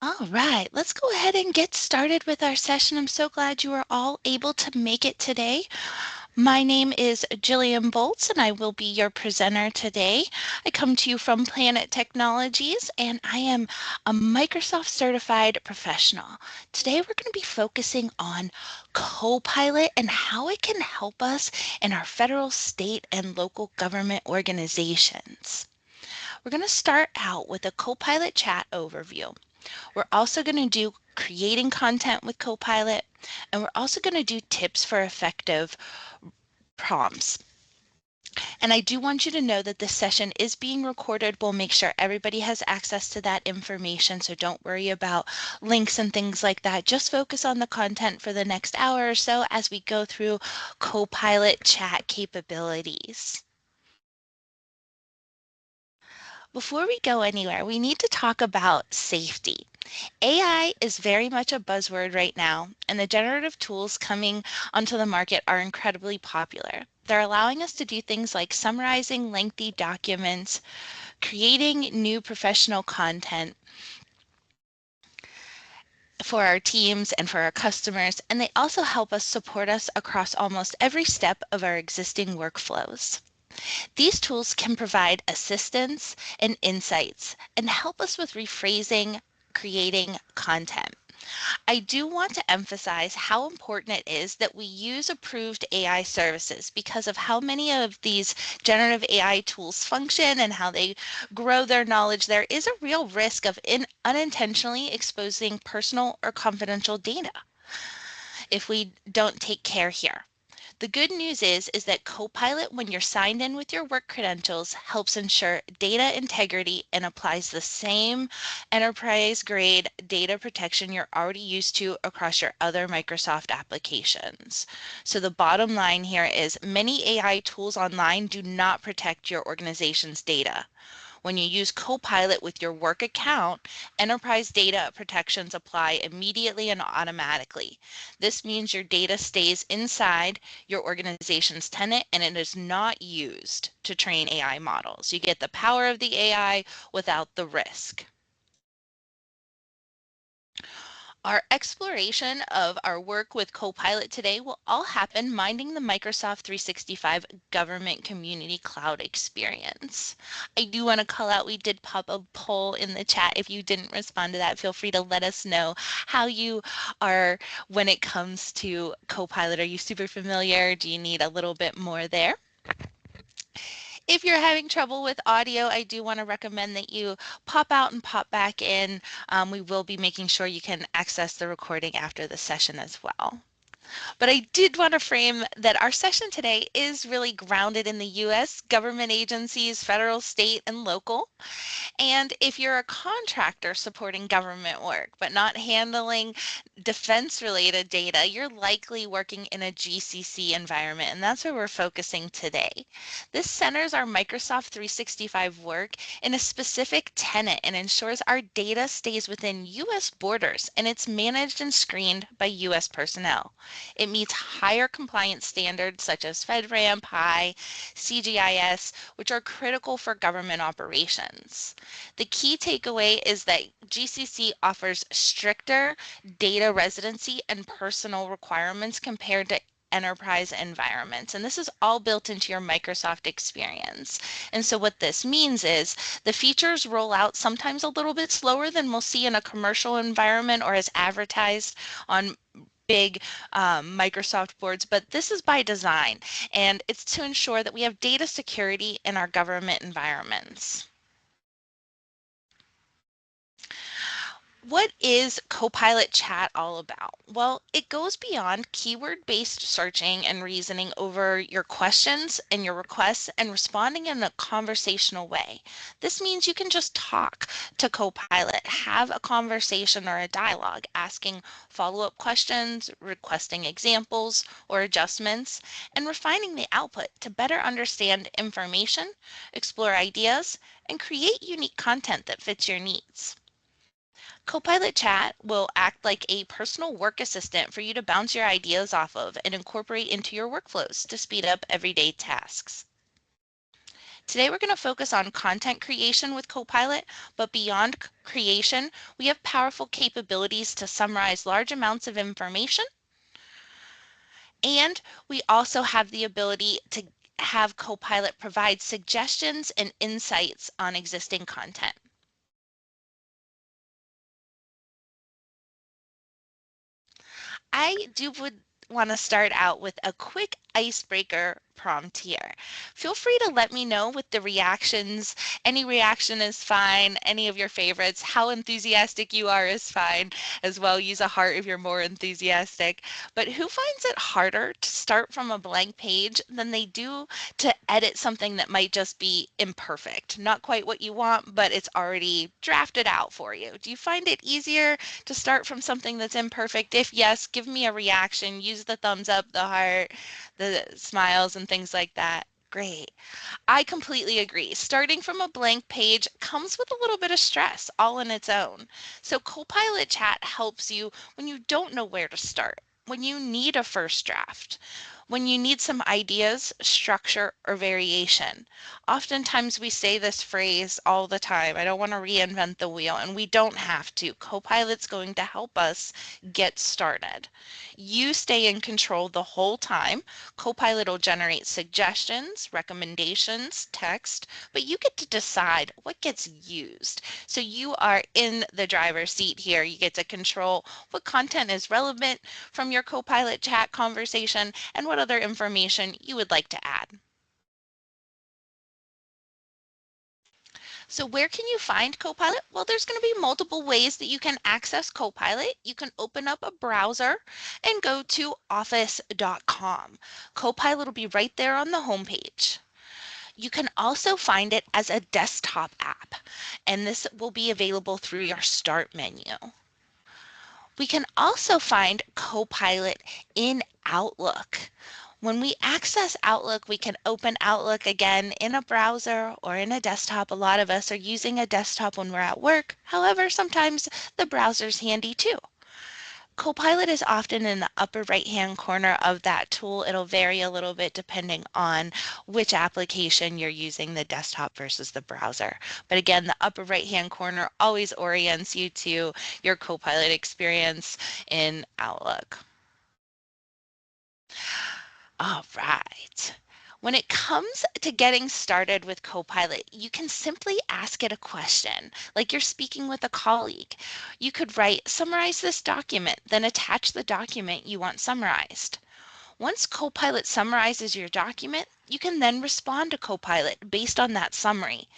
All right, let's go ahead and get started with our session. I'm so glad you are all able to make it today. My name is Jillian Boltz, and I will be your presenter today. I come to you from Planet Technologies, and I am a Microsoft certified professional. Today, we're going to be focusing on Copilot and how it can help us in our federal, state, and local government organizations. We're going to start out with a Copilot chat overview. We're also going to do creating content with Copilot, and we're also going to do tips for effective prompts. And I do want you to know that this session is being recorded. We'll make sure everybody has access to that information, so don't worry about links and things like that. Just focus on the content for the next hour or so as we go through Copilot chat capabilities. Before we go anywhere, we need to talk about safety. AI is very much a buzzword right now, and the generative tools coming onto the market are incredibly popular. They're allowing us to do things like summarizing lengthy documents, creating new professional content for our teams and for our customers, and they also help us support us across almost every step of our existing workflows. These tools can provide assistance and insights and help us with rephrasing, creating content. I do want to emphasize how important it is that we use approved AI services because of how many of these generative AI tools function and how they grow their knowledge. There is a real risk of unintentionally exposing personal or confidential data if we don't take care here. The good news is that Copilot, when you're signed in with your work credentials, helps ensure data integrity and applies the same enterprise-grade data protection you're already used to across your other Microsoft applications. So the bottom line here is many AI tools online do not protect your organization's data. When you use Copilot with your work account, enterprise data protections apply immediately and automatically. This means your data stays inside your organization's tenant and it is not used to train AI models. You get the power of the AI without the risk. Our exploration of our work with Copilot today will all happen minding the Microsoft 365 Government Community Cloud experience. I do want to call out, we did pop a poll in the chat. If you didn't respond to that, feel free to let us know how you are when it comes to Copilot. Are you super familiar? Do you need a little bit more there? If you're having trouble with audio, I do want to recommend that you pop out and pop back in. We will be making sure you can access the recording after the session as well. But I did want to frame that our session today is really grounded in the U.S. government agencies, federal, state, and local. And if you're a contractor supporting government work but not handling defense related data, you're likely working in a GCC environment, and that's where we're focusing today. This centers our Microsoft 365 work in a specific tenant and ensures our data stays within US borders and it's managed and screened by US personnel. It meets higher compliance standards such as FedRAMP, High, CGIS, which are critical for government operations. The key takeaway is that GCC offers stricter data residency and personal requirements compared to enterprise environments. And this is all built into your Microsoft experience. And so what this means is the features roll out sometimes a little bit slower than we'll see in a commercial environment or as advertised on big Microsoft boards, but this is by design, and it's to ensure that we have data security in our government environments. What is Copilot Chat all about? Well, it goes beyond keyword-based searching and reasoning over your questions and your requests and responding in a conversational way. This means you can just talk to Copilot, have a conversation or a dialogue, asking follow-up questions, requesting examples or adjustments, and refining the output to better understand information, explore ideas, and create unique content that fits your needs. Copilot Chat will act like a personal work assistant for you to bounce your ideas off of and incorporate into your workflows to speed up everyday tasks. Today we're going to focus on content creation with Copilot, but beyond creation, we have powerful capabilities to summarize large amounts of information, and we also have the ability to have Copilot provide suggestions and insights on existing content. I would want to start out with a quick icebreaker prompt here. Feel free to let me know with the reactions. Any reaction is fine. Any of your favorites. How enthusiastic you are is fine as well. Use a heart if you're more enthusiastic. But who finds it harder to start from a blank page than they do to edit something that might just be imperfect? Not quite what you want, but it's already drafted out for you. Do you find it easier to start from something that's imperfect? If yes, give me a reaction. Use the thumbs up, the heart, the smiles, and things like that. Great. I completely agree. Starting from a blank page comes with a little bit of stress all on its own. So Copilot Chat helps you when you don't know where to start, when you need a first draft, when you need some ideas, structure, or variation. Oftentimes we say this phrase all the time, I don't want to reinvent the wheel, and we don't have to. Copilot's going to help us get started. You stay in control the whole time. Copilot will generate suggestions, recommendations, text, but you get to decide what gets used. So you are in the driver's seat here. You get to control what content is relevant from your Copilot chat conversation and what other information you would like to add. So where can you find Copilot? Well, there's going to be multiple ways that you can access Copilot. You can open up a browser and go to office.com. Copilot will be right there on the homepage. You can also find it as a desktop app, and this will be available through your start menu. We can also find Copilot in Outlook. When we access Outlook, we can open Outlook again in a browser or in a desktop. A lot of us are using a desktop when we're at work. However, sometimes the browser's handy too. Copilot is often in the upper right-hand corner of that tool. It'll vary a little bit depending on which application you're using, the desktop versus the browser. But again, the upper right-hand corner always orients you to your Copilot experience in Outlook. All right. When it comes to getting started with Copilot, you can simply ask it a question, like you're speaking with a colleague. You could write, summarize this document, then attach the document you want summarized. Once Copilot summarizes your document, you can then respond to Copilot based on that summary.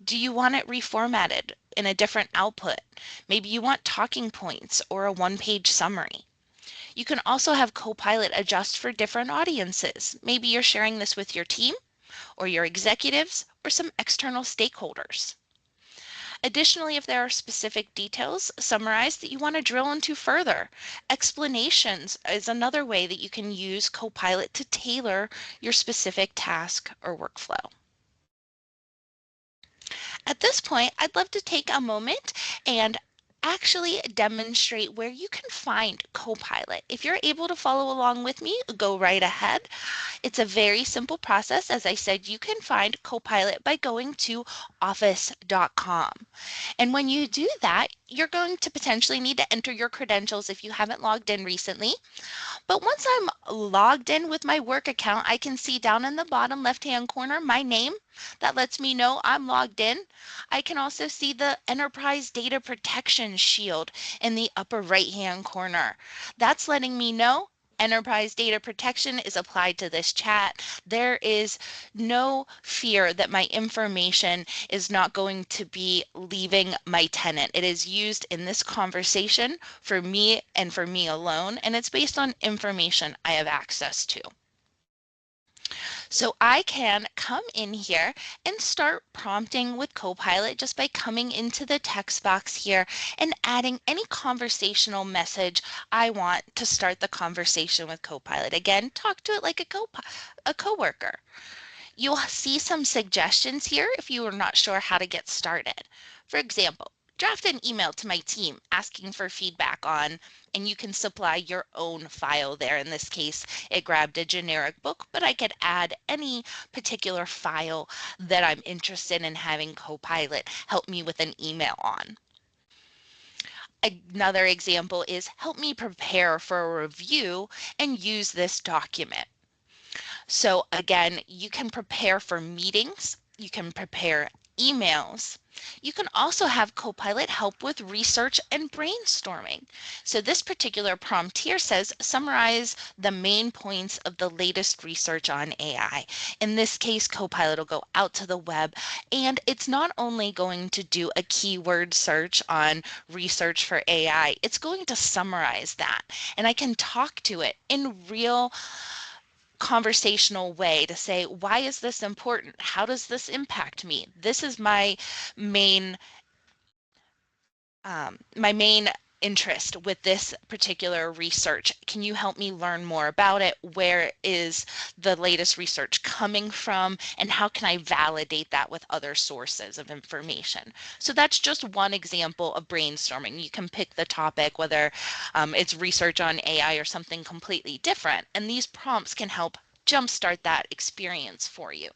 Do you want it reformatted in a different output? Maybe you want talking points or a one-page summary. You can also have Copilot adjust for different audiences. Maybe you're sharing this with your team or your executives or some external stakeholders. Additionally, if there are specific details summarized that you want to drill into further, explanations is another way that you can use Copilot to tailor your specific task or workflow. At this point, I'd love to take a moment and actually demonstrate where you can find Copilot. If you're able to follow along with me, go right ahead. It's a very simple process. As I said, you can find Copilot by going to office.com. And when you do that, you're going to potentially need to enter your credentials if you haven't logged in recently. But once I'm logged in with my work account, I can see down in the bottom left-hand corner my name. That lets me know I'm logged in. I can also see the Enterprise Data Protection Shield in the upper right-hand corner. That's letting me know Enterprise data protection is applied to this chat. There is no fear that my information is not going to be leaving my tenant. It is used in this conversation for me and for me alone, and it's based on information I have access to. So I can come in here and start prompting with Copilot just by coming into the text box here and adding any conversational message I want to start the conversation with Copilot. Again, talk to it like a coworker. You'll see some suggestions here if you are not sure how to get started. For example, draft an email to my team asking for feedback on, and you can supply your own file there. In this case, it grabbed a generic book, but I could add any particular file that I'm interested in having Copilot help me with an email on. Another example is help me prepare for a review and use this document. So again, you can prepare for meetings, you can prepare emails. You can also have Copilot help with research and brainstorming. So this particular prompt here says, summarize the main points of the latest research on AI. In this case, Copilot will go out to the web, and it's not only going to do a keyword search on research for AI, it's going to summarize that. And I can talk to it in real conversational way to say, why is this important? How does this impact me? This is main my main interest with this particular research. Can you help me learn more about it? Where is the latest research coming from? And how can I validate that with other sources of information? So that's just one example of brainstorming. You can pick the topic, whether it's research on AI or something completely different. And these prompts can help jumpstart that experience for you.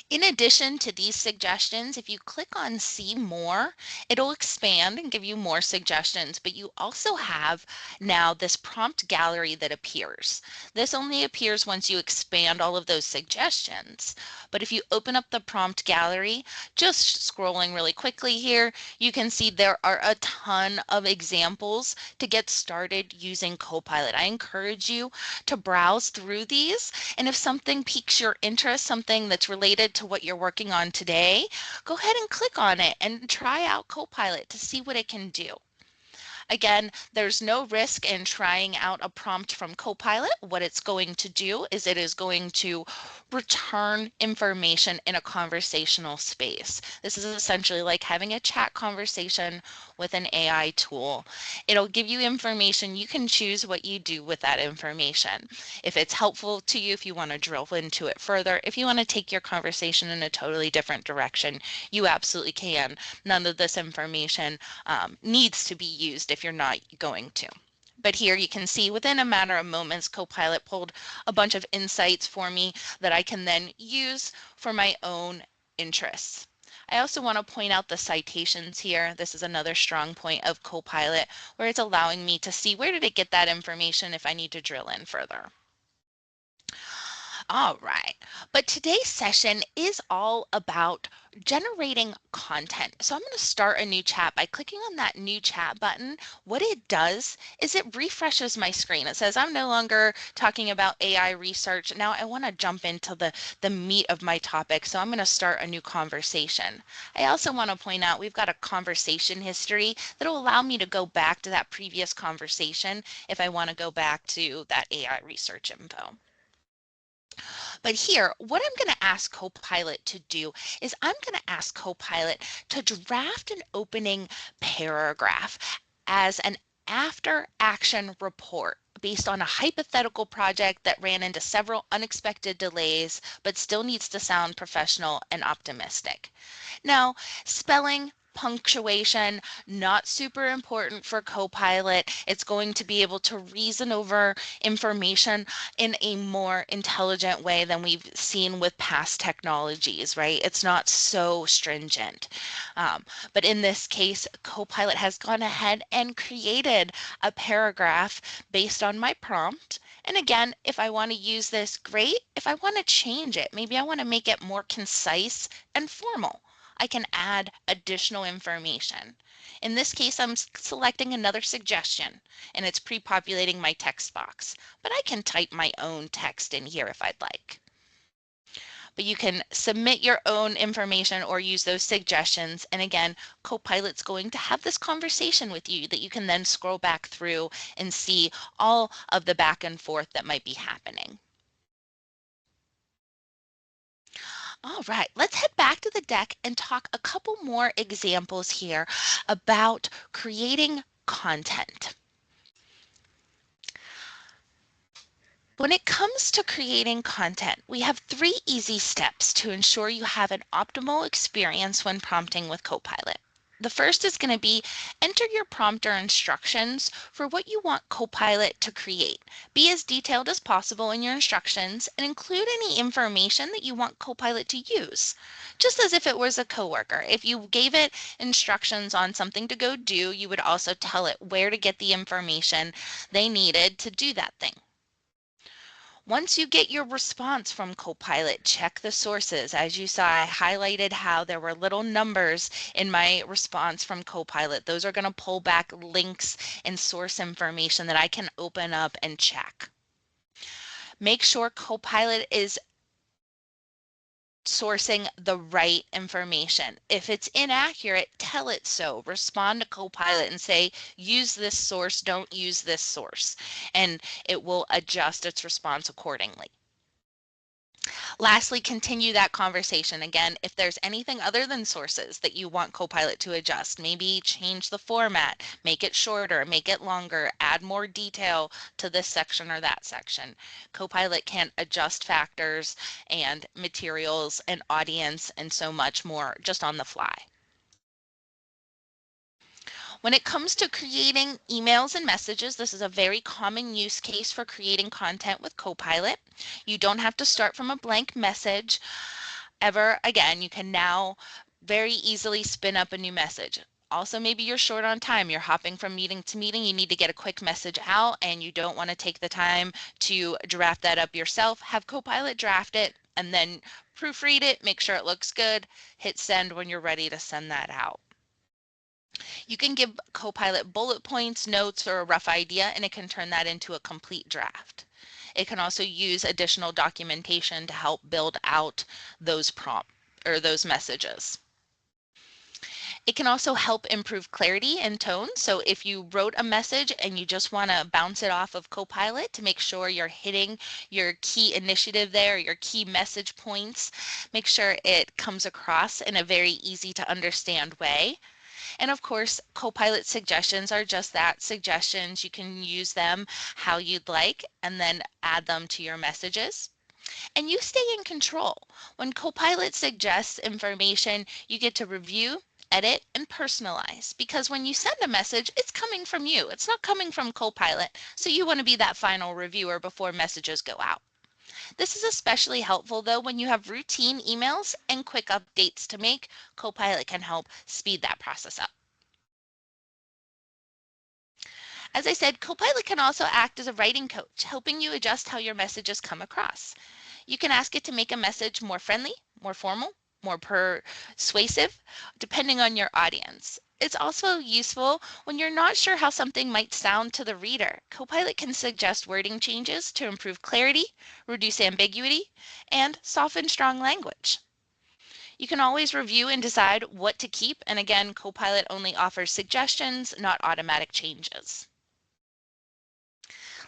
In addition to these suggestions, if you click on see more, it'll expand and give you more suggestions, but you also have now this prompt gallery that appears. This only appears once you expand all of those suggestions. But if you open up the prompt gallery, just scrolling really quickly here, you can see there are a ton of examples to get started using Copilot. I encourage you to browse through these, and if something piques your interest, something that's related to what you're working on today, go ahead and click on it and try out Copilot to see what it can do. Again, there's no risk in trying out a prompt from Copilot. What it's going to do is it is going to return information in a conversational space. This is essentially like having a chat conversation with an AI tool. It'll give you information. You can choose what you do with that information. If it's helpful to you, if you want to drill into it further, if you want to take your conversation in a totally different direction, you absolutely can. None of this information needs to be used if you're not going to. But here you can see within a matter of moments, Copilot pulled a bunch of insights for me that I can then use for my own interests. I also want to point out the citations here. This is another strong point of Copilot where it's allowing me to see where did it get that information if I need to drill in further. All right. But today's session is all about generating content. So I'm going to start a new chat by clicking on that new chat button. What it does is it refreshes my screen. It says I'm no longer talking about AI research. Now I want to jump into the meat of my topic. So I'm going to start a new conversation. I also want to point out we've got a conversation history that will allow me to go back to that previous conversation if I want to go back to that AI research info. But here, what I'm going to ask Copilot to do is I'm going to ask Copilot to draft an opening paragraph as an after action report based on a hypothetical project that ran into several unexpected delays, but still needs to sound professional and optimistic. Now, spelling, punctuation, not super important for Copilot. It's going to be able to reason over information in a more intelligent way than we've seen with past technologies, right? It's not so stringent. But in this case, Copilot has gone ahead and created a paragraph based on my prompt. And again, if I want to use this, great. If I want to change it, maybe I want to make it more concise and formal, I can add additional information. In this case, I'm selecting another suggestion and it's pre-populating my text box, but I can type my own text in here if I'd like. But you can submit your own information or use those suggestions. And again, Copilot's going to have this conversation with you that you can then scroll back through and see all of the back and forth that might be happening. All right, let's head back to the deck and talk a couple more examples here about creating content. When it comes to creating content, we have 3 easy steps to ensure you have an optimal experience when prompting with Copilot. The first is going to be enter your prompt or instructions for what you want Copilot to create. Be as detailed as possible in your instructions and include any information that you want Copilot to use, just as if it was a coworker. If you gave it instructions on something to go do, you would also tell it where to get the information they needed to do that thing. Once you get your response from Copilot, check the sources. As you saw, I highlighted how there were little numbers in my response from Copilot. Those are going to pull back links and source information that I can open up and check. Make sure Copilot is sourcing the right information. If it's inaccurate, tell it so. Respond to Copilot and say, use this source, don't use this source, and it will adjust its response accordingly. Lastly, continue that conversation. Again, if there's anything other than sources that you want Copilot to adjust, maybe change the format, make it shorter, make it longer, add more detail to this section or that section. Copilot can adjust factors and materials and audience and so much more just on the fly. When it comes to creating emails and messages, this is a very common use case for creating content with Copilot. You don't have to start from a blank message ever again. You can now very easily spin up a new message. Also, maybe you're short on time. You're hopping from meeting to meeting. You need to get a quick message out and you don't want to take the time to draft that up yourself. Have Copilot draft it and then proofread it, make sure it looks good, hit send when you're ready to send that out. You can give Copilot bullet points, notes, or a rough idea, and it can turn that into a complete draft. It can also use additional documentation to help build out those prompts or those messages. It can also help improve clarity and tone. So if you wrote a message and you just want to bounce it off of Copilot to make sure you're hitting your key initiative there, your key message points, make sure it comes across in a very easy to understand way. And of course, Copilot suggestions are just that, suggestions. You can use them how you'd like and then add them to your messages. And you stay in control. When Copilot suggests information, you get to review, edit, and personalize. Because when you send a message, it's coming from you. It's not coming from Copilot. So you want to be that final reviewer before messages go out. This is especially helpful though when you have routine emails and quick updates to make. Copilot can help speed that process up. As I said, Copilot can also act as a writing coach, helping you adjust how your messages come across. You can ask it to make a message more friendly, more formal, more persuasive, depending on your audience. It's also useful when you're not sure how something might sound to the reader. Copilot can suggest wording changes to improve clarity, reduce ambiguity, and soften strong language. You can always review and decide what to keep, and again, Copilot only offers suggestions, not automatic changes.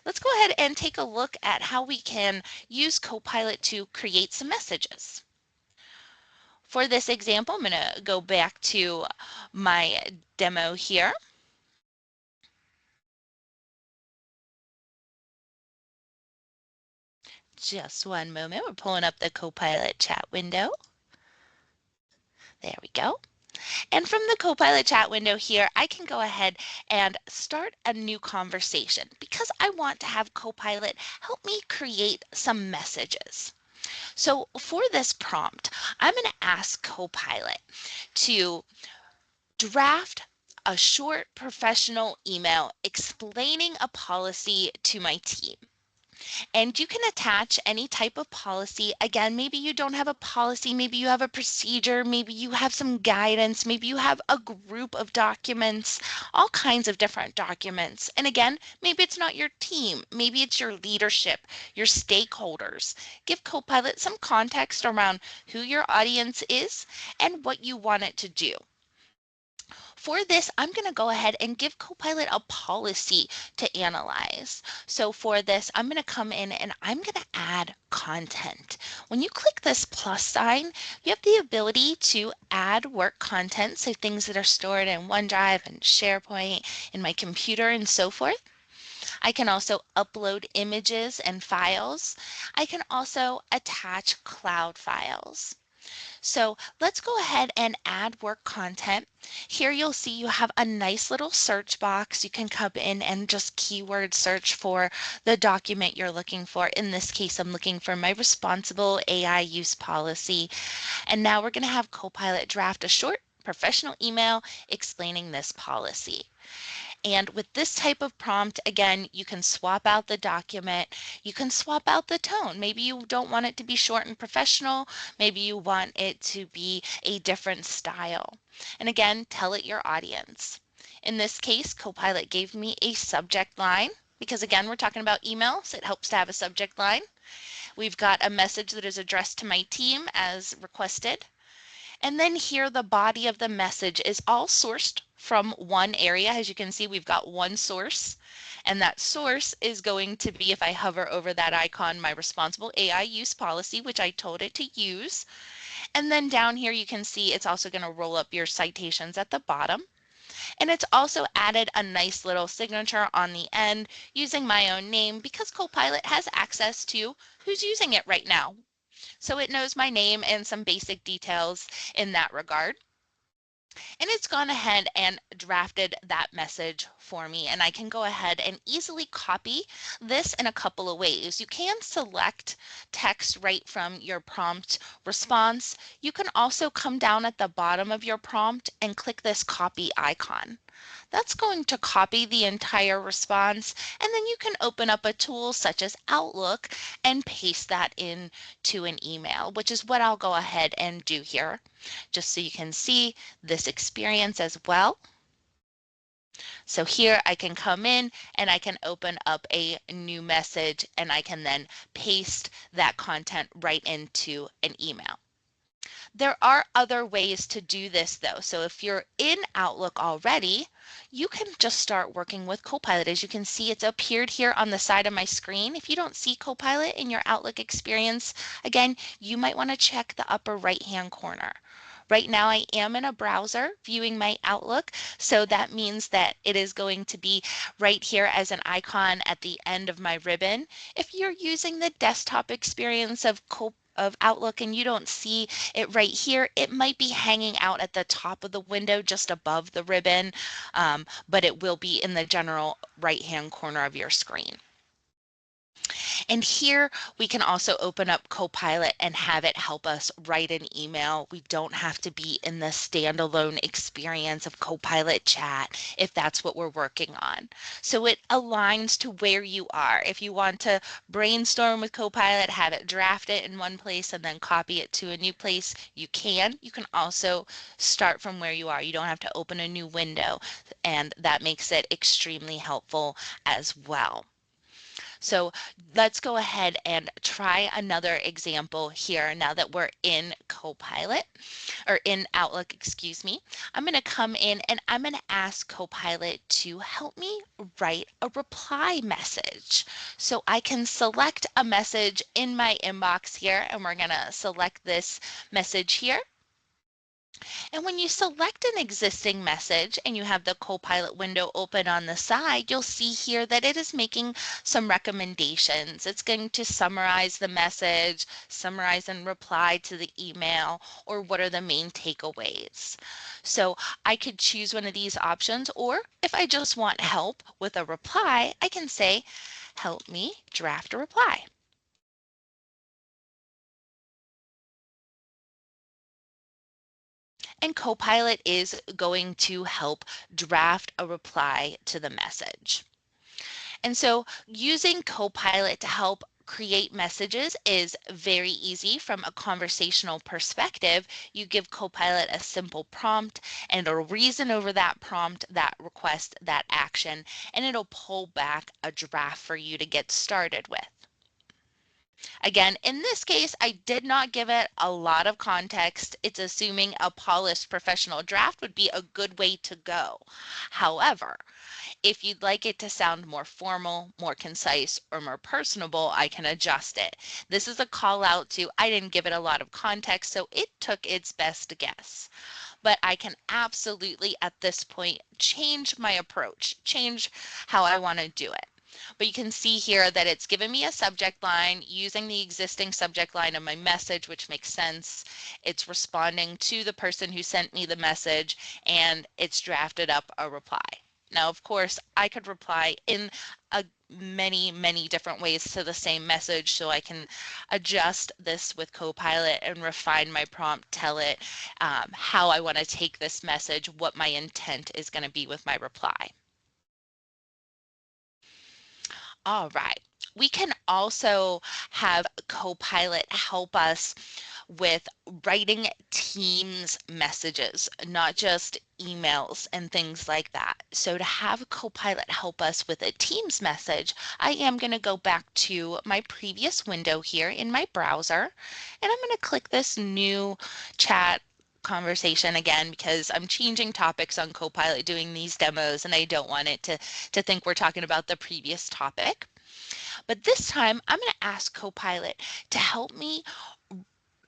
Let's go ahead and take a look at how we can use Copilot to create some messages. For this example, I'm going to go back to my demo here. Just one moment. We're pulling up the Copilot chat window. There we go. And from the Copilot chat window here, I can go ahead and start a new conversation because I want to have Copilot help me create some messages. So for this prompt, I'm going to ask Copilot to draft a short professional email explaining a policy to my team. And you can attach any type of policy. Again, maybe you don't have a policy, maybe you have a procedure, maybe you have some guidance, maybe you have a group of documents, all kinds of different documents. And again, maybe it's not your team, maybe it's your leadership, your stakeholders. Give Copilot some context around who your audience is and what you want it to do. For this, I'm going to go ahead and give Copilot a policy to analyze. So for this, I'm going to come in and I'm going to add content. When you click this plus sign, you have the ability to add work content, so things that are stored in OneDrive and SharePoint, in my computer and so forth. I can also upload images and files. I can also attach cloud files. So let's go ahead and add work content. Here you'll see you have a nice little search box. You can come in and just keyword search for the document you're looking for. In this case, I'm looking for my responsible AI use policy. And now we're going to have Copilot draft a short professional email explaining this policy. And with this type of prompt, again, you can swap out the document. You can swap out the tone. Maybe you don't want it to be short and professional. Maybe you want it to be a different style. And again, tell it your audience. In this case, Copilot gave me a subject line because again, we're talking about emails. It helps to have a subject line. We've got a message that is addressed to my team as requested. And then here the body of the message is all sourced from one area. As you can see, we've got one source. And that source is going to be, if I hover over that icon, my responsible AI use policy, which I told it to use. And then down here you can see it's also going to roll up your citations at the bottom. And it's also added a nice little signature on the end using my own name because Copilot has access to who's using it right now. So it knows my name and some basic details in that regard. And it's gone ahead and drafted that message for me. And I can go ahead and easily copy this in a couple of ways. You can select text right from your prompt response. You can also come down at the bottom of your prompt and click this copy icon. That's going to copy the entire response, and then you can open up a tool such as Outlook and paste that into an email, which is what I'll go ahead and do here, just so you can see this experience as well. So here I can come in and I can open up a new message and I can then paste that content right into an email. There are other ways to do this though. So if you're in Outlook already, you can just start working with Copilot. As you can see, it's appeared here on the side of my screen. If you don't see Copilot in your Outlook experience, again, you might want to check the upper right-hand corner. Right now I am in a browser viewing my Outlook, so that means that it is going to be right here as an icon at the end of my ribbon. If you're using the desktop experience of Outlook and you don't see it right here, it might be hanging out at the top of the window just above the ribbon, but it will be in the general right-hand corner of your screen. And here we can also open up Copilot and have it help us write an email. We don't have to be in the standalone experience of Copilot chat if that's what we're working on. So it aligns to where you are. If you want to brainstorm with Copilot, have it draft it in one place and then copy it to a new place, you can. You can also start from where you are. You don't have to open a new window, and that makes it extremely helpful as well. So let's go ahead and try another example here now that we're in Copilot or in Outlook, excuse me. I'm going to come in and I'm going to ask Copilot to help me write a reply message. So I can select a message in my inbox here, and we're going to select this message here. And when you select an existing message and you have the Copilot window open on the side, you'll see here that it is making some recommendations. It's going to summarize the message, summarize and reply to the email, or what are the main takeaways. So I could choose one of these options, or if I just want help with a reply, I can say, help me draft a reply. And Copilot is going to help draft a reply to the message. And so using Copilot to help create messages is very easy from a conversational perspective. You give Copilot a simple prompt and a reason over that prompt, that request, that action, and it'll pull back a draft for you to get started with. Again, in this case, I did not give it a lot of context. It's assuming a polished professional draft would be a good way to go. However, if you'd like it to sound more formal, more concise, or more personable, I can adjust it. This is a call out to, I didn't give it a lot of context, so it took its best guess. But I can absolutely, at this point, change my approach, change how I want to do it. But you can see here that it's given me a subject line using the existing subject line of my message, which makes sense. It's responding to the person who sent me the message, and it's drafted up a reply. Now, of course, I could reply in many different ways to the same message, so I can adjust this with Copilot and refine my prompt, tell it how I want to take this message, what my intent is going to be with my reply. All right. We can also have Copilot help us with writing Teams messages, not just emails and things like that. So to have Copilot help us with a Teams message, I am going to go back to my previous window here in my browser, and I'm going to click this new chat conversation again because I'm changing topics on Copilot doing these demos and I don't want it to think we're talking about the previous topic. But this time I'm going to ask Copilot to help me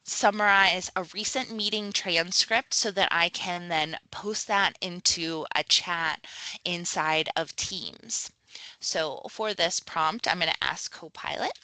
summarize a recent meeting transcript so that I can then post that into a chat inside of Teams. So for this prompt, I'm going to ask Copilot,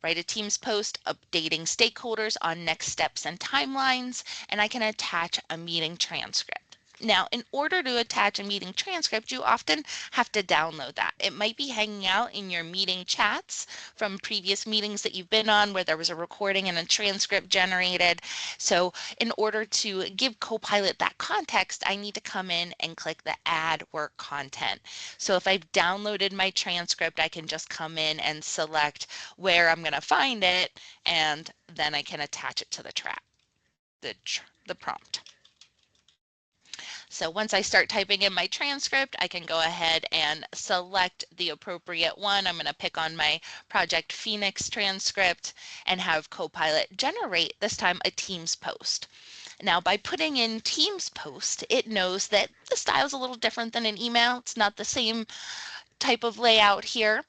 write a Teams post updating stakeholders on next steps and timelines, and I can attach a meeting transcript. Now, in order to attach a meeting transcript, you often have to download that. It might be hanging out in your meeting chats from previous meetings that you've been on where there was a recording and a transcript generated. So in order to give Copilot that context, I need to come in and click the Add Work Content. So if I've downloaded my transcript, I can just come in and select where I'm going to find it, and then I can attach it to the prompt. So once I start typing in my transcript, I can go ahead and select the appropriate one. I'm going to pick on my Project Phoenix transcript and have Copilot generate, this time, a Teams post. Now, by putting in Teams post, it knows that the style is a little different than an email. It's not the same type of layout here.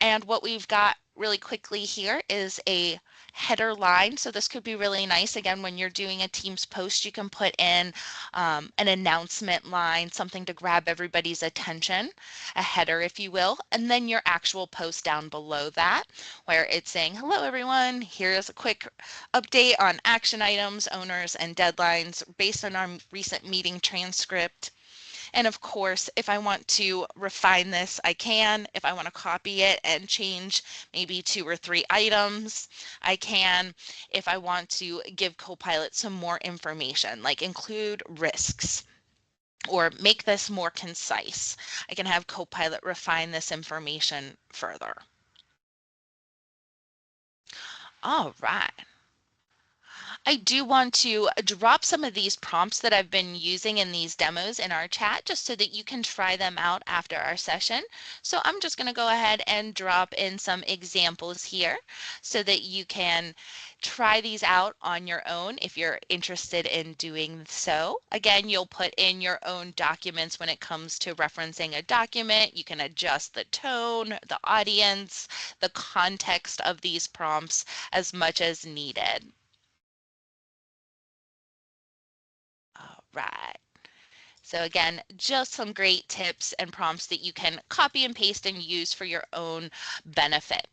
And what we've got really quickly here is a header line. So this could be really nice. Again, when you're doing a Teams post, you can put in an announcement line, something to grab everybody's attention, a header, if you will, and then your actual post down below that, where it's saying, hello, everyone. Here's a quick update on action items, owners, and deadlines based on our recent meeting transcript. And of course, if I want to refine this, I can. If I want to copy it and change maybe 2 or 3 items, I can. If I want to give Copilot some more information, like include risks or make this more concise, I can have Copilot refine this information further. All right. I do want to drop some of these prompts that I've been using in these demos in our chat just so that you can try them out after our session. So I'm just going to go ahead and drop in some examples here so that you can try these out on your own if you're interested in doing so. Again, you'll put in your own documents when it comes to referencing a document. You can adjust the tone, the audience, the context of these prompts as much as needed. All right. So again, just some great tips and prompts that you can copy and paste and use for your own benefit.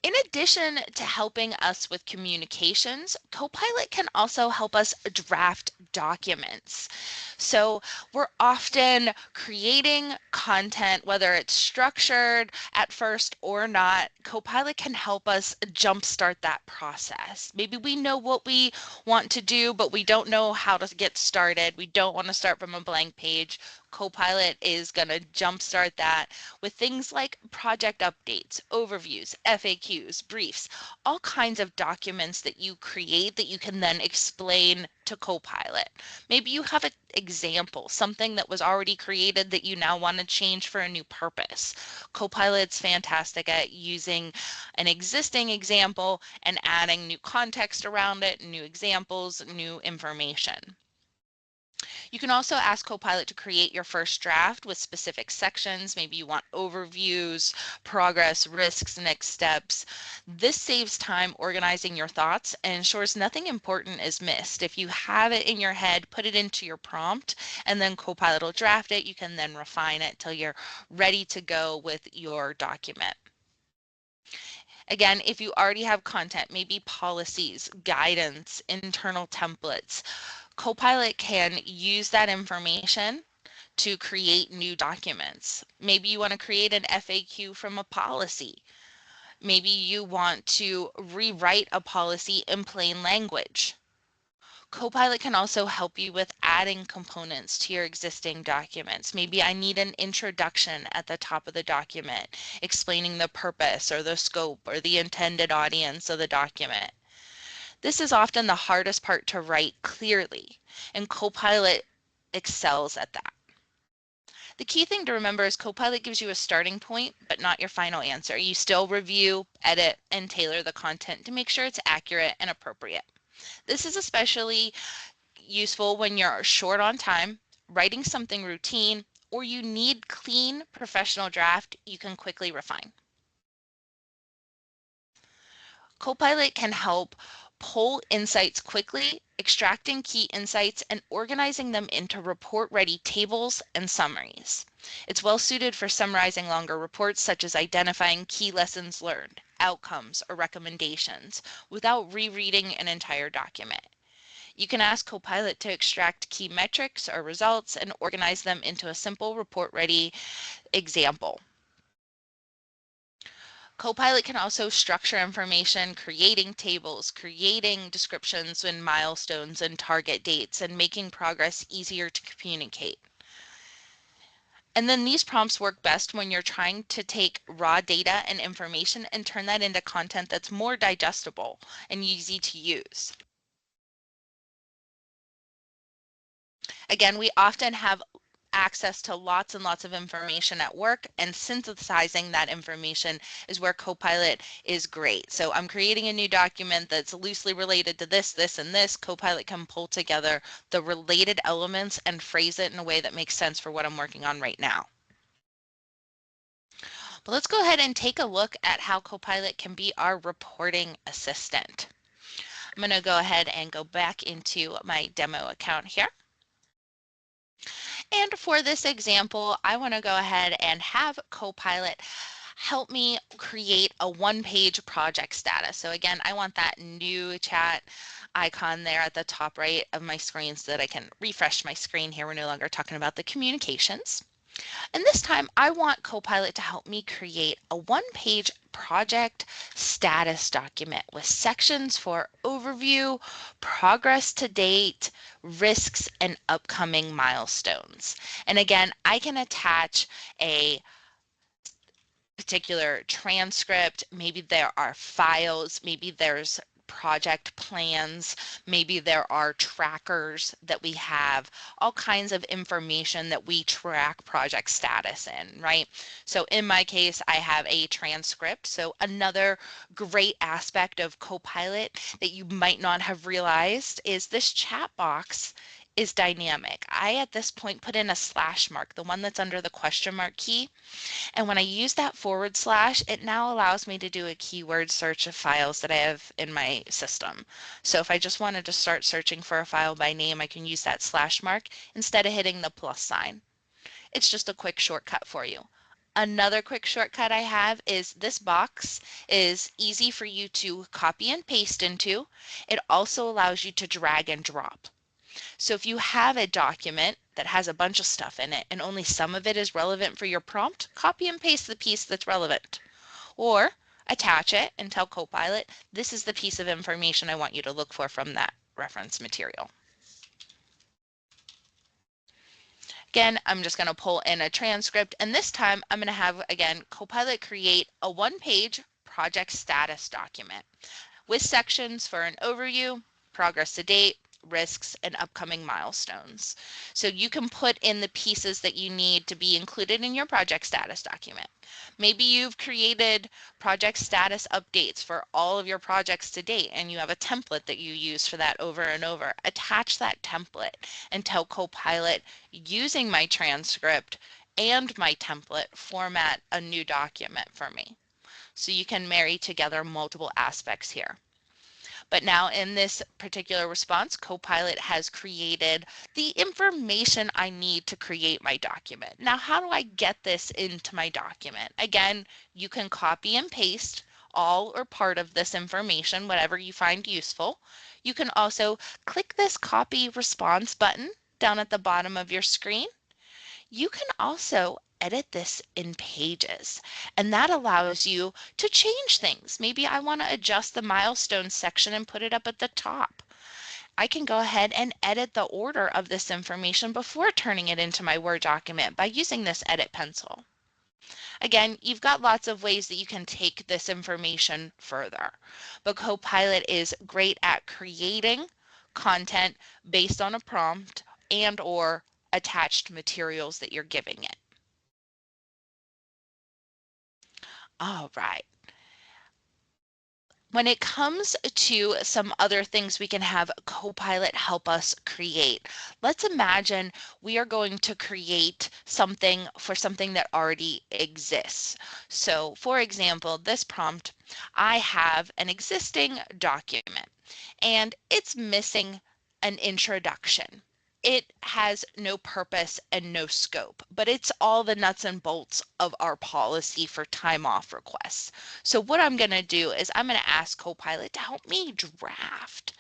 In addition to helping us with communications, Copilot can also help us draft documents. So we're often creating content, whether it's structured at first or not. Copilot can help us jumpstart that process. Maybe we know what we want to do, but we don't know how to get started. We don't want to start from a blank page. Copilot is going to jumpstart that with things like project updates, overviews, FAQs, briefs, all kinds of documents that you create that you can then explain to Copilot. Maybe you have an example, something that was already created that you now want to change for a new purpose. Copilot's fantastic at using an existing example and adding new context around it, new examples, new information. You can also ask Copilot to create your first draft with specific sections. Maybe you want overviews, progress, risks, next steps. This saves time organizing your thoughts and ensures nothing important is missed. If you have it in your head, put it into your prompt, and then Copilot will draft it. You can then refine it till you're ready to go with your document. Again, if you already have content, maybe policies, guidance, internal templates, Copilot can use that information to create new documents. Maybe you want to create an FAQ from a policy. Maybe you want to rewrite a policy in plain language. Copilot can also help you with adding components to your existing documents. Maybe I need an introduction at the top of the document explaining the purpose or the scope or the intended audience of the document. This is often the hardest part to write clearly, and Copilot excels at that. The key thing to remember is Copilot gives you a starting point, but not your final answer. You still review, edit, and tailor the content to make sure it's accurate and appropriate. This is especially useful when you're short on time, writing something routine, or you need clean professional draft you can quickly refine. Copilot can help pull insights quickly, extracting key insights and organizing them into report-ready tables and summaries. It's well suited for summarizing longer reports, such as identifying key lessons learned, outcomes, or recommendations without rereading an entire document. You can ask Copilot to extract key metrics or results and organize them into a simple report-ready example. Copilot can also structure information, creating tables, creating descriptions and milestones and target dates, and making progress easier to communicate. And then these prompts work best when you're trying to take raw data and information and turn that into content that's more digestible and easy to use. Again, we often have access to lots and lots of information at work, and synthesizing that information is where Copilot is great. So I'm creating a new document that's loosely related to this, this, and this. Copilot can pull together the related elements and phrase it in a way that makes sense for what I'm working on right now. But let's go ahead and take a look at how Copilot can be our reporting assistant. I'm going to go ahead and go back into my demo account here. And for this example, I want to go ahead and have Copilot help me create a one-page project status. So again, I want that new chat icon there at the top right of my screen so that I can refresh my screen here. We're no longer talking about the communications. And this time I want Copilot to help me create a one-page project status document with sections for overview, progress to date, risks, and upcoming milestones. And again, I can attach a particular transcript, maybe there are files, maybe there's project plans, maybe there are trackers that we have, all kinds of information that we track project status in, right? So in my case, I have a transcript. So another great aspect of Copilot that you might not have realized is this chat box is dynamic. I at this point put in a slash mark, the one that's under the question mark key. And when I use that forward slash, it now allows me to do a keyword search of files that I have in my system. So if I just wanted to start searching for a file by name, I can use that slash mark instead of hitting the plus sign. It's just a quick shortcut for you. Another quick shortcut I have is this box is easy for you to copy and paste into. It also allows you to drag and drop. So if you have a document that has a bunch of stuff in it and only some of it is relevant for your prompt, copy and paste the piece that's relevant. Or attach it and tell Copilot, this is the piece of information I want you to look for from that reference material. Again, I'm just going to pull in a transcript, and this time I'm going to have, again, Copilot create a one-page project status document with sections for an overview, progress to date, risks, and upcoming milestones. So you can put in the pieces that you need to be included in your project status document. Maybe you've created project status updates for all of your projects to date and you have a template that you use for that over and over. Attach that template and tell Copilot, using my transcript and my template, format a new document for me. So you can marry together multiple aspects here. But now in this particular response, Copilot has created the information I need to create my document. Now, how do I get this into my document? Again, you can copy and paste all or part of this information, whatever you find useful. You can also click this copy response button down at the bottom of your screen. You can also edit this in Pages, and that allows you to change things. Maybe I want to adjust the milestones section and put it up at the top. I can go ahead and edit the order of this information before turning it into my Word document by using this edit pencil. Again, you've got lots of ways that you can take this information further, but Copilot is great at creating content based on a prompt and or attached materials that you're giving it. All right. When it comes to some other things we can have Copilot help us create, let's imagine we are going to create something for something that already exists. So for example, this prompt, I have an existing document and it's missing an introduction. It has no purpose and no scope, but it's all the nuts and bolts of our policy for time off requests. So what I'm going to do is I'm going to ask Copilot to help me draft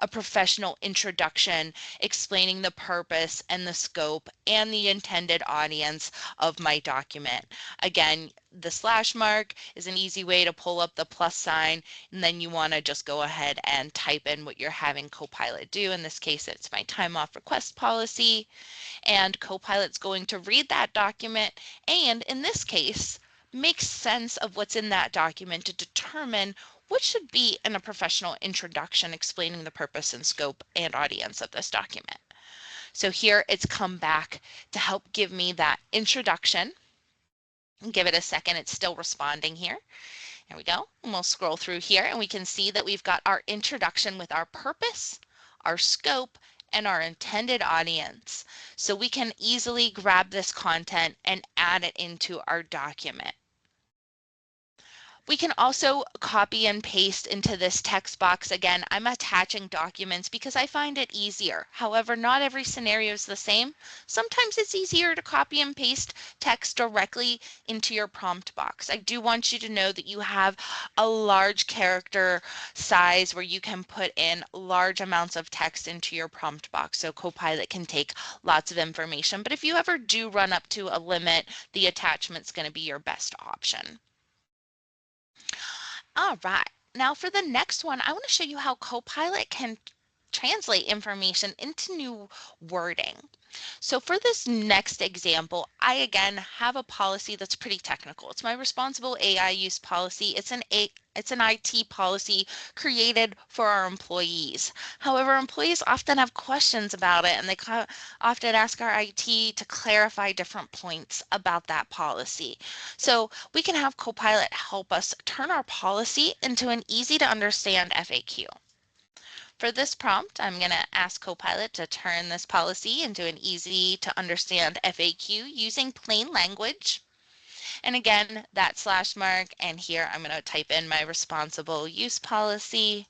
a professional introduction explaining the purpose and the scope and the intended audience of my document. Again, the slash mark is an easy way to pull up the plus sign, and then you want to just go ahead and type in what you're having Copilot do. In this case, it's my time off request policy, and Copilot's going to read that document and, in this case, make sense of what's in that document to determine what should be in a professional introduction explaining the purpose and scope and audience of this document. So here it's come back to help give me that introduction. Give it a second, it's still responding here. There we go. And we'll scroll through here and we can see that we've got our introduction with our purpose, our scope, and our intended audience. So we can easily grab this content and add it into our document. We can also copy and paste into this text box. Again, I'm attaching documents because I find it easier. However, not every scenario is the same. Sometimes it's easier to copy and paste text directly into your prompt box. I do want you to know that you have a large character size where you can put in large amounts of text into your prompt box, so Copilot can take lots of information. But if you ever do run up to a limit, the attachment's going to be your best option. All right, now for the next one, I want to show you how Copilot can translate information into new wording. So for this next example, I again have a policy that's pretty technical. It's my responsible AI use policy. It's an IT policy created for our employees. However, employees often have questions about it and they often ask our IT to clarify different points about that policy. So we can have Copilot help us turn our policy into an easy to understand FAQ. For this prompt, I'm going to ask Copilot to turn this policy into an easy to understand FAQ using plain language. And again, that slash mark, and here I'm going to type in my responsible use policy,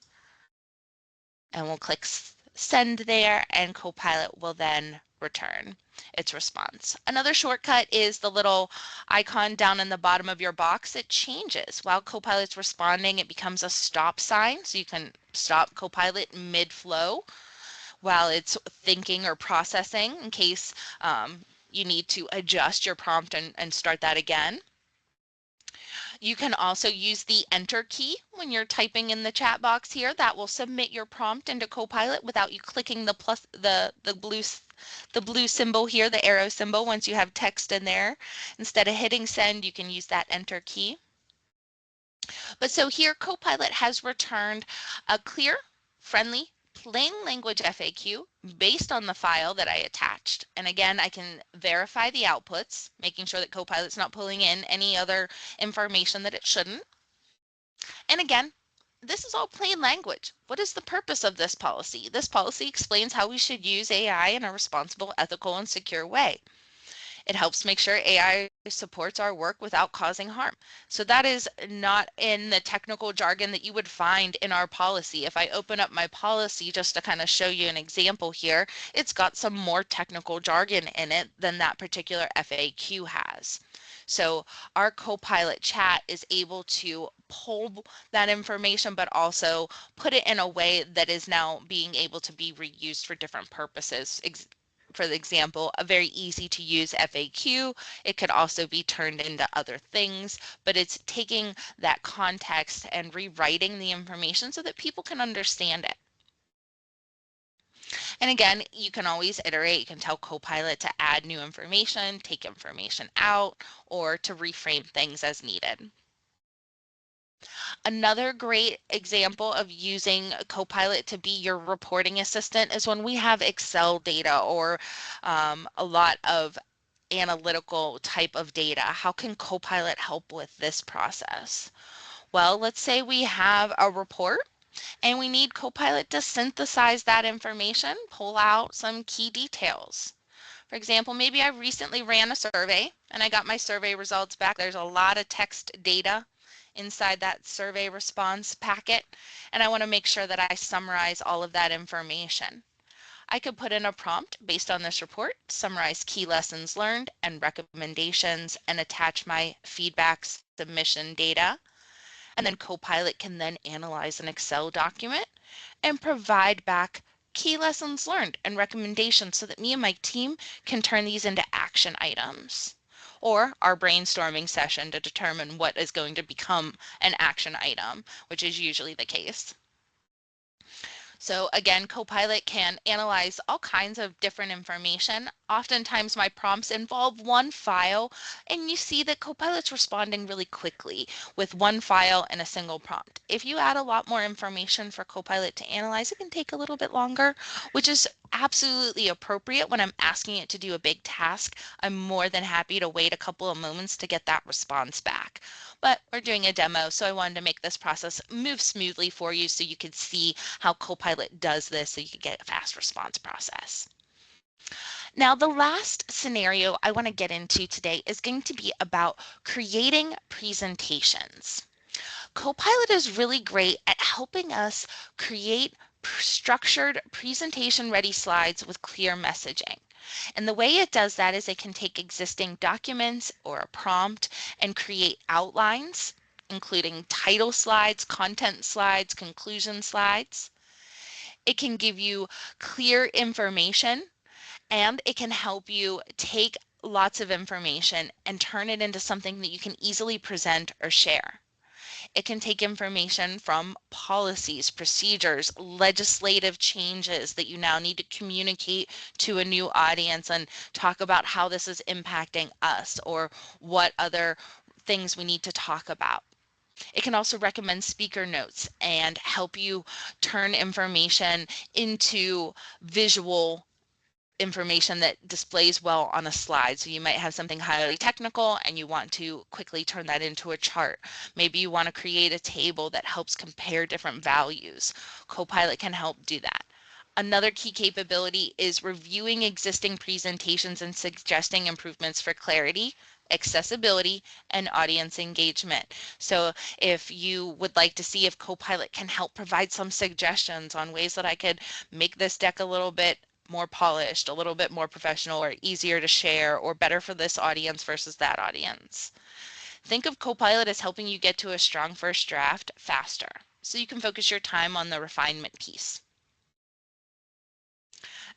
and we'll click send there, and Copilot will then return its response. Another shortcut is the little icon down in the bottom of your box. It changes. While Copilot's responding, it becomes a stop sign, so you can stop Copilot mid-flow while it's thinking or processing in case you need to adjust your prompt and start that again. You can also use the enter key when you're typing in the chat box here. That will submit your prompt into Copilot without you clicking the plus the blue symbol here, the arrow symbol, once you have text in there. Instead of hitting send, you can use that enter key. But so here Copilot has returned a clear, friendly, plain language FAQ based on the file that I attached. And again, I can verify the outputs, making sure that Copilot's not pulling in any other information that it shouldn't. And again, this is all plain language. What is the purpose of this policy? This policy explains how we should use AI in a responsible, ethical, and secure way. It helps make sure AI supports our work without causing harm. So that is not in the technical jargon that you would find in our policy. If I open up my policy just to kind of show you an example here, it's got some more technical jargon in it than that particular FAQ has. So our Copilot chat is able to pull that information, but also put it in a way that is now being able to be reused for different purposes. For example, a very easy to use FAQ. It could also be turned into other things, but it's taking that context and rewriting the information so that people can understand it. And again, you can always iterate. You can tell Copilot to add new information, take information out, or to reframe things as needed. Another great example of using Copilot to be your reporting assistant is when we have Excel data or a lot of analytical type of data. How can Copilot help with this process? Well, let's say we have a report and we need Copilot to synthesize that information, pull out some key details. For example, maybe I recently ran a survey and I got my survey results back. There's a lot of text data inside that survey response packet, and I want to make sure that I summarize all of that information. I could put in a prompt based on this report, summarize key lessons learned and recommendations, and attach my feedback submission data. And then Copilot can then analyze an Excel document and provide back key lessons learned and recommendations so that me and my team can turn these into action items. Or our brainstorming session to determine what is going to become an action item, which is usually the case. So again, Copilot can analyze all kinds of different information. Oftentimes my prompts involve one file, and you see that Copilot's responding really quickly with one file and a single prompt. If you add a lot more information for Copilot to analyze, it can take a little bit longer, which is absolutely appropriate when I'm asking it to do a big task. I'm more than happy to wait a couple of moments to get that response back. But we're doing a demo, so I wanted to make this process move smoothly for you so you could see how Copilot does this so you could get a fast response process. Now, the last scenario I want to get into today is going to be about creating presentations. Copilot is really great at helping us create structured presentation ready slides with clear messaging. And the way it does that is it can take existing documents or a prompt and create outlines, including title slides, content slides, conclusion slides. It can give you clear information, and it can help you take lots of information and turn it into something that you can easily present or share. It can take information from policies, procedures, legislative changes that you now need to communicate to a new audience and talk about how this is impacting us or what other things we need to talk about. It can also recommend speaker notes and help you turn information into visual information that displays well on a slide. So you might have something highly technical and you want to quickly turn that into a chart. Maybe you want to create a table that helps compare different values. Copilot can help do that. Another key capability is reviewing existing presentations and suggesting improvements for clarity, accessibility, and audience engagement. So if you would like to see if Copilot can help provide some suggestions on ways that I could make this deck a little bit more polished, a little bit more professional, or easier to share, or better for this audience versus that audience. Think of Copilot as helping you get to a strong first draft faster, so you can focus your time on the refinement piece.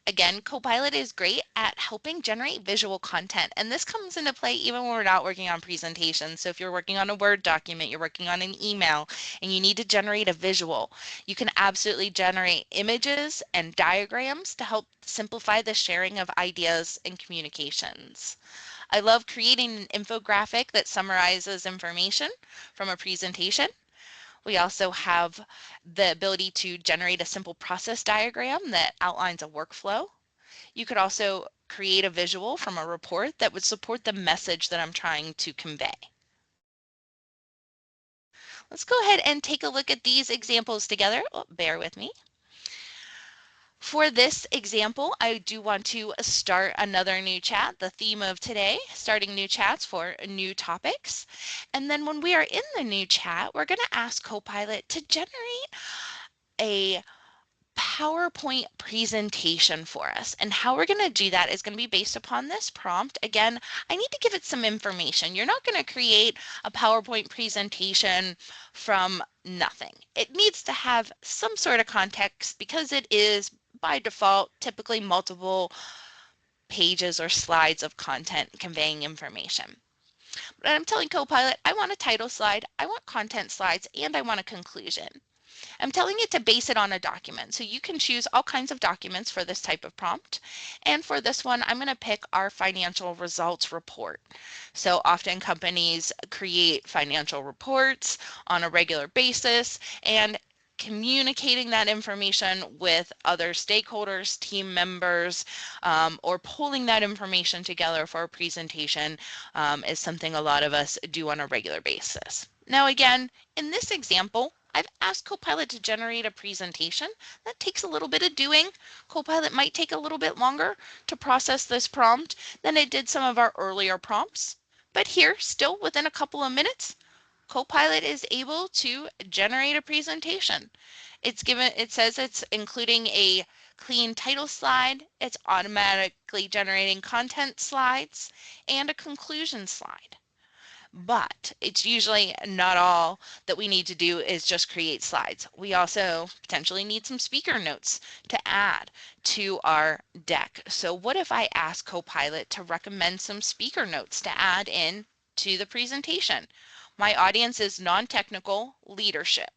Again, Copilot is great at helping generate visual content, and this comes into play even when we're not working on presentations. So if you're working on a Word document, you're working on an email, and you need to generate a visual, you can absolutely generate images and diagrams to help simplify the sharing of ideas and communications. I love creating an infographic that summarizes information from a presentation. We also have the ability to generate a simple process diagram that outlines a workflow. You could also create a visual from a report that would support the message that I'm trying to convey. Let's go ahead and take a look at these examples together. Oh, bear with me. For this example, I do want to start another new chat, the theme of today, starting new chats for new topics. And then when we are in the new chat, we're going to ask Copilot to generate a PowerPoint presentation for us. And how we're going to do that is going to be based upon this prompt. Again, I need to give it some information. You're not going to create a PowerPoint presentation from nothing. It needs to have some sort of context because it is by default typically multiple pages or slides of content conveying information. But I'm telling Copilot, I want a title slide, I want content slides, and I want a conclusion. I'm telling it to base it on a document. So you can choose all kinds of documents for this type of prompt. And for this one, I'm going to pick our financial results report. So often companies create financial reports on a regular basis, and communicating that information with other stakeholders, team members, or pulling that information together for a presentation is something a lot of us do on a regular basis. Now again, in this example, I've asked Copilot to generate a presentation. That takes a little bit of doing. Copilot might take a little bit longer to process this prompt than it did some of our earlier prompts. But here, still within a couple of minutes, Copilot is able to generate a presentation. It says it's including a clean title slide, it's automatically generating content slides, and a conclusion slide. But it's usually not all that we need to do is just create slides. We also potentially need some speaker notes to add to our deck. So what if I ask Copilot to recommend some speaker notes to add in to the presentation? My audience is non-technical leadership.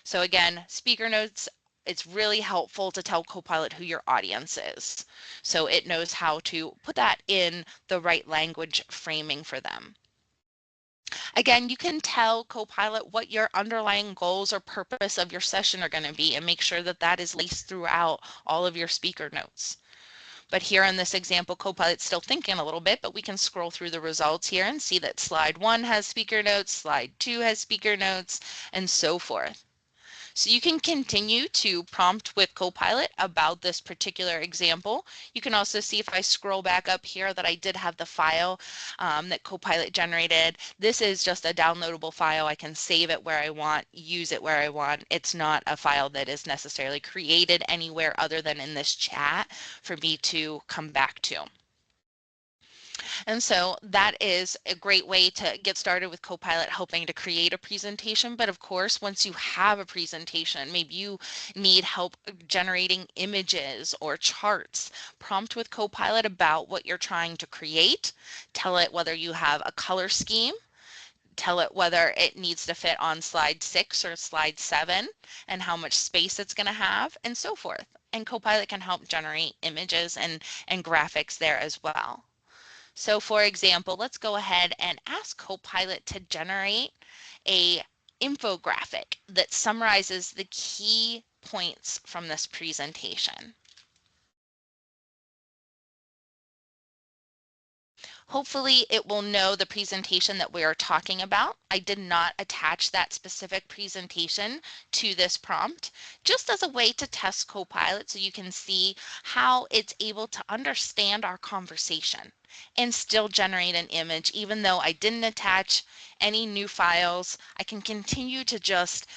So again, speaker notes, it's really helpful to tell Copilot who your audience is. So it knows how to put that in the right language framing for them. Again, you can tell Copilot what your underlying goals or purpose of your session are going to be and make sure that that is laced throughout all of your speaker notes. But here in this example, Copilot's still thinking a little bit, but we can scroll through the results here and see that slide 1 has speaker notes, slide 2 has speaker notes, and so forth. So you can continue to prompt with Copilot about this particular example. You can also see if I scroll back up here that I did have the file that Copilot generated. This is just a downloadable file. I can save it where I want, use it where I want. It's not a file that is necessarily created anywhere other than in this chat for me to come back to. And so that is a great way to get started with Copilot helping to create a presentation. But of course, once you have a presentation, maybe you need help generating images or charts, prompt with Copilot about what you're trying to create. Tell it whether you have a color scheme. Tell it whether it needs to fit on slide 6 or slide 7 and how much space it's going to have and so forth. And Copilot can help generate images and graphics there as well. So for example, let's go ahead and ask Copilot to generate a infographic that summarizes the key points from this presentation. Hopefully it will know the presentation that we are talking about. I did not attach that specific presentation to this prompt, just as a way to test Copilot so you can see how it's able to understand our conversation and still generate an image. Even though I didn't attach any new files, I can continue to just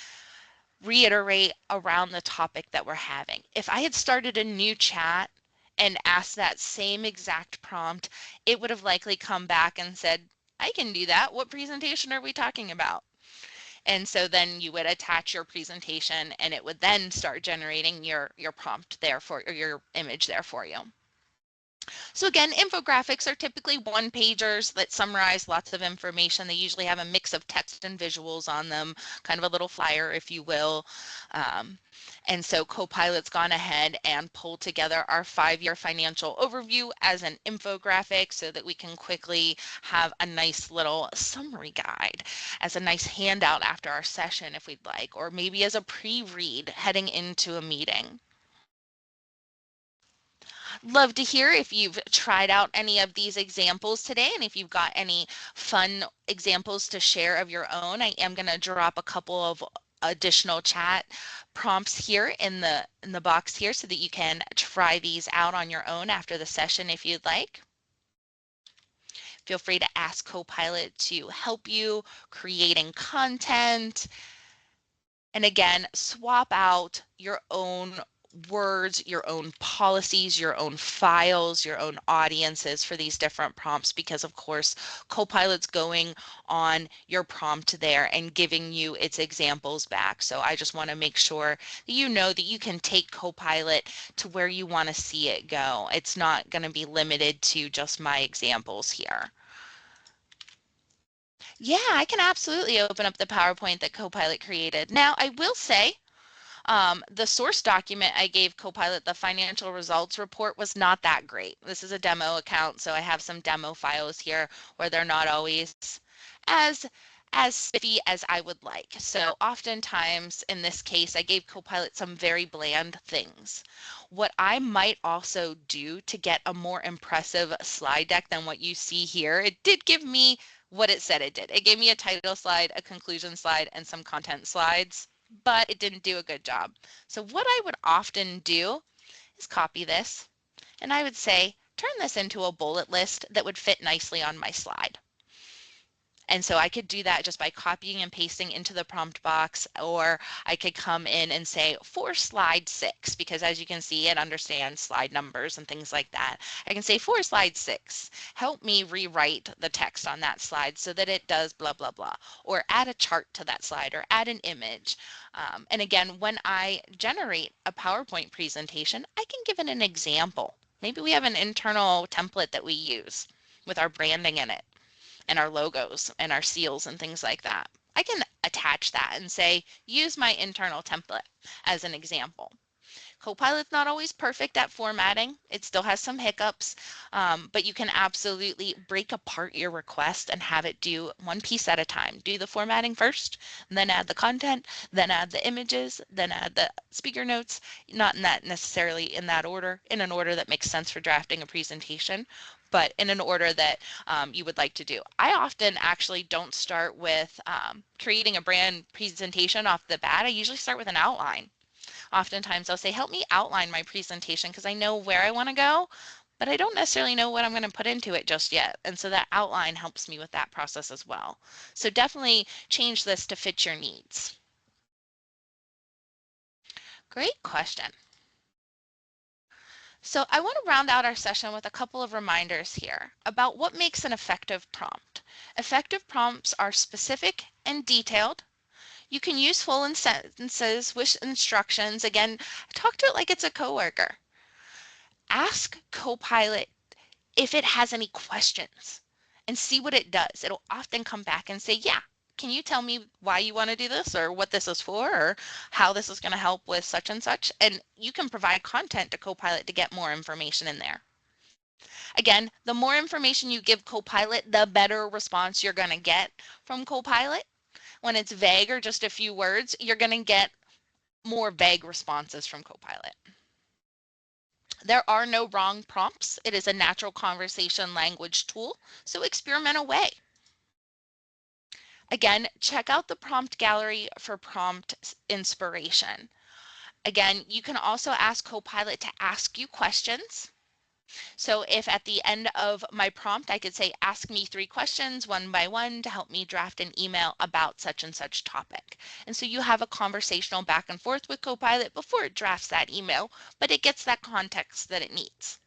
reiterate around the topic that we're having. If I had started a new chat and asked that same exact prompt, it would have likely come back and said, I can do that. What presentation are we talking about? And so then you would attach your presentation and it would then start generating your prompt there for, or your image there for you. So again, infographics are typically one pagers that summarize lots of information. They usually have a mix of text and visuals on them, kind of a little flyer, if you will. Um, and so Copilot's gone ahead and pulled together our 5-year financial overview as an infographic so that we can quickly have a nice little summary guide as a nice handout after our session if we'd like, or maybe as a pre-read heading into a meeting. Love to hear if you've tried out any of these examples today and if you've got any fun examples to share of your own. I am going to drop a couple of additional chat prompts here in the box here so that you can try these out on your own after the session if you'd like. Feel free to ask Copilot to help you creating content. And again, swap out your own words, your own policies, your own files, your own audiences for these different prompts because of course Copilot's going on your prompt there and giving you its examples back. So I just want to make sure that you know that you can take Copilot to where you want to see it go. It's not going to be limited to just my examples here. Yeah, I can absolutely open up the PowerPoint that Copilot created. Now, I will say the source document I gave Copilot, the financial results report, was not that great. This is a demo account, so I have some demo files here where they're not always as as spiffy as I would like. So oftentimes in this case, I gave Copilot some very bland things. What I might also do to get a more impressive slide deck than what you see here, it did give me what it said it did. It gave me a title slide, a conclusion slide, and some content slides, but it didn't do a good job. So what I would often do is copy this, and I would say, turn this into a bullet list that would fit nicely on my slide. And so I could do that just by copying and pasting into the prompt box, or I could come in and say for slide 6, because as you can see, it understands slide numbers and things like that. I can say for slide 6, help me rewrite the text on that slide so that it does blah, blah, blah, or add a chart to that slide or add an image. And again, when I generate a PowerPoint presentation, I can give it an example. Maybe we have an internal template that we use with our branding in it and our logos and our seals and things like that. I can attach that and say, use my internal template as an example. Copilot's not always perfect at formatting. It still has some hiccups, but you can absolutely break apart your request and have it do one piece at a time. Do the formatting first, then add the content, then add the images, then add the speaker notes, not in that necessarily in that order, in an order that makes sense for drafting a presentation, but in an order that you would like to do. I often actually don't start with creating a brand presentation off the bat. I usually start with an outline. Oftentimes I'll say, help me outline my presentation because I know where I want to go, but I don't necessarily know what I'm going to put into it just yet. And so that outline helps me with that process as well. So definitely change this to fit your needs. Great question. So I want to round out our session with a couple of reminders here about what makes an effective prompt. Effective prompts are specific and detailed. You can use full sentences with instructions. Again, talk to it like it's a coworker. Ask Copilot if it has any questions and see what it does. It'll often come back and say, yeah, can you tell me why you want to do this or what this is for or how this is going to help with such and such? And you can provide content to Copilot to get more information in there. Again, the more information you give Copilot, the better response you're going to get from Copilot. When it's vague or just a few words, you're going to get more vague responses from Copilot. There are no wrong prompts. It is a natural conversation language tool, so experiment away. Again, check out the prompt gallery for prompt inspiration. Again, you can also ask Copilot to ask you questions. So if at the end of my prompt, I could say, ask me 3 questions one by one to help me draft an email about such and such topic. And so you have a conversational back and forth with Copilot before it drafts that email, but it gets that context that it needs.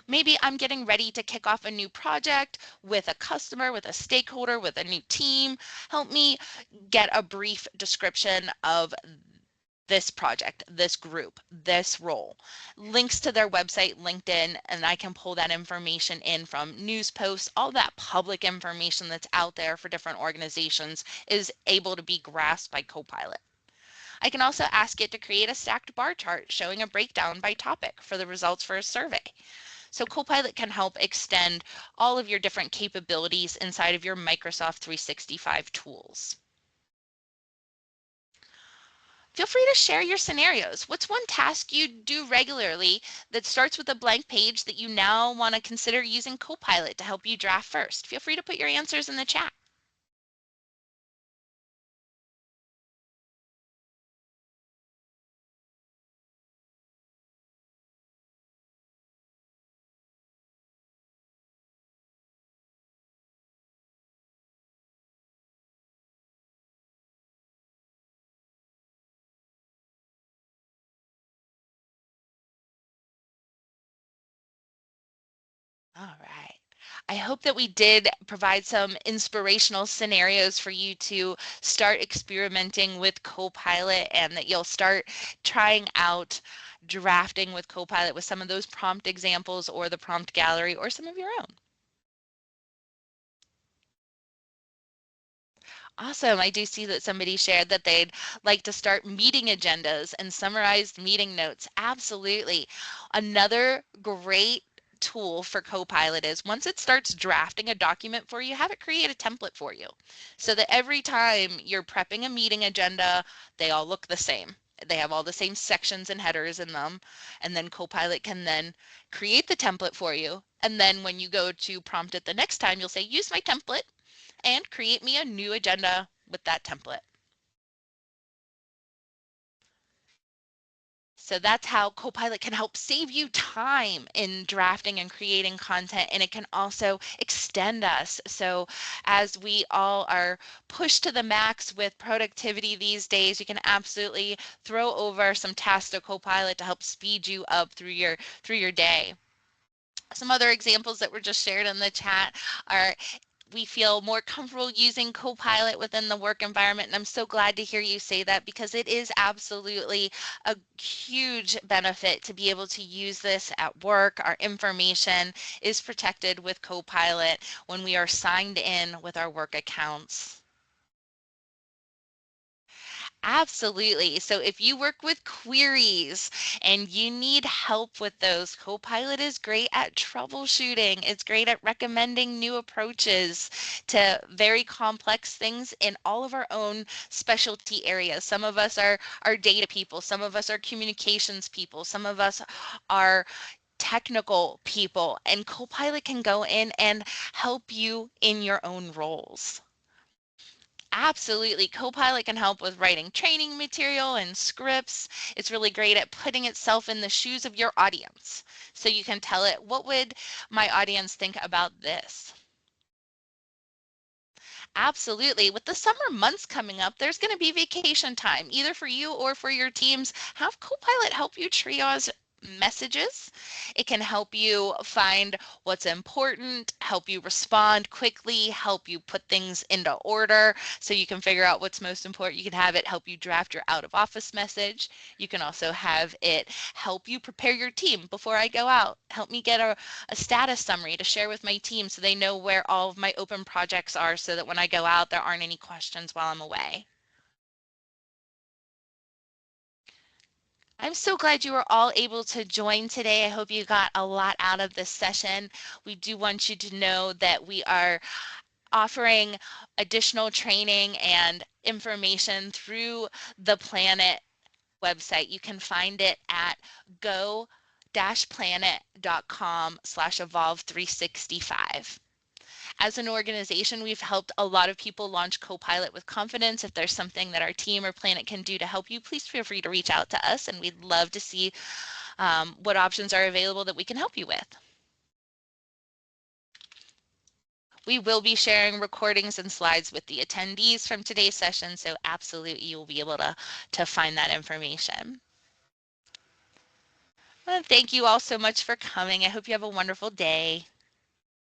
Maybe I'm getting ready to kick off a new project with a customer, with a stakeholder, with a new team. Help me get a brief description of this project, this group, this role, links to their website, LinkedIn, and I can pull that information in from news posts. All that public information that's out there for different organizations is able to be grasped by Copilot. I can also ask it to create a stacked bar chart showing a breakdown by topic for the results for a survey. So Copilot can help extend all of your different capabilities inside of your Microsoft 365 tools. Feel free to share your scenarios. What's one task you do regularly that starts with a blank page that you now want to consider using Copilot to help you draft first? Feel free to put your answers in the chat. All right. I hope that we did provide some inspirational scenarios for you to start experimenting with Copilot and that you'll start trying out drafting with Copilot with some of those prompt examples or the prompt gallery or some of your own. Awesome. I do see that somebody shared that they'd like to start meeting agendas and summarized meeting notes. Absolutely. Another great tool for Copilot is once it starts drafting a document for you, have it create a template for you so that every time you're prepping a meeting agenda, they all look the same. They have all the same sections and headers in them. And then Copilot can then create the template for you. And then when you go to prompt it the next time, you'll say, use my template and create me a new agenda with that template. So that's how Copilot can help save you time in drafting and creating content, and it can also extend us. So as we all are pushed to the max with productivity these days, you can absolutely throw over some tasks to Copilot to help speed you up through your day. Some other examples that were just shared in the chat are we feel more comfortable using Copilot within the work environment. And I'm so glad to hear you say that because it is absolutely a huge benefit to be able to use this at work. Our information is protected with Copilot when we are signed in with our work accounts. Absolutely. So if you work with queries and you need help with those, Copilot is great at troubleshooting. It's great at recommending new approaches to very complex things in all of our own specialty areas. Some of us are data people, some of us are communications people, some of us are technical people, and Copilot can go in and help you in your own roles. Absolutely. Copilot can help with writing training material and scripts. It's really great at putting itself in the shoes of your audience. So you can tell it, what would my audience think about this? Absolutely. With the summer months coming up, there's going to be vacation time, either for you or for your teams. Have Copilot help you triage messages. It can help you find what's important, help you respond quickly, help you put things into order so you can figure out what's most important. You can have it help you draft your out of office message. You can also have it help you prepare your team before I go out. Help me get a status summary to share with my team so they know where all of my open projects are so that when I go out, there aren't any questions while I'm away. I'm so glad you were all able to join today. I hope you got a lot out of this session. We do want you to know that we are offering additional training and information through the Planet website. You can find it at go-planet.com/evolve365. As an organization, we've helped a lot of people launch Copilot with confidence. If there's something that our team or Planet can do to help you, please feel free to reach out to us, and we'd love to see what options are available that we can help you with. We will be sharing recordings and slides with the attendees from today's session, so absolutely you'll be able to find that information. Well, thank you all so much for coming. I hope you have a wonderful day.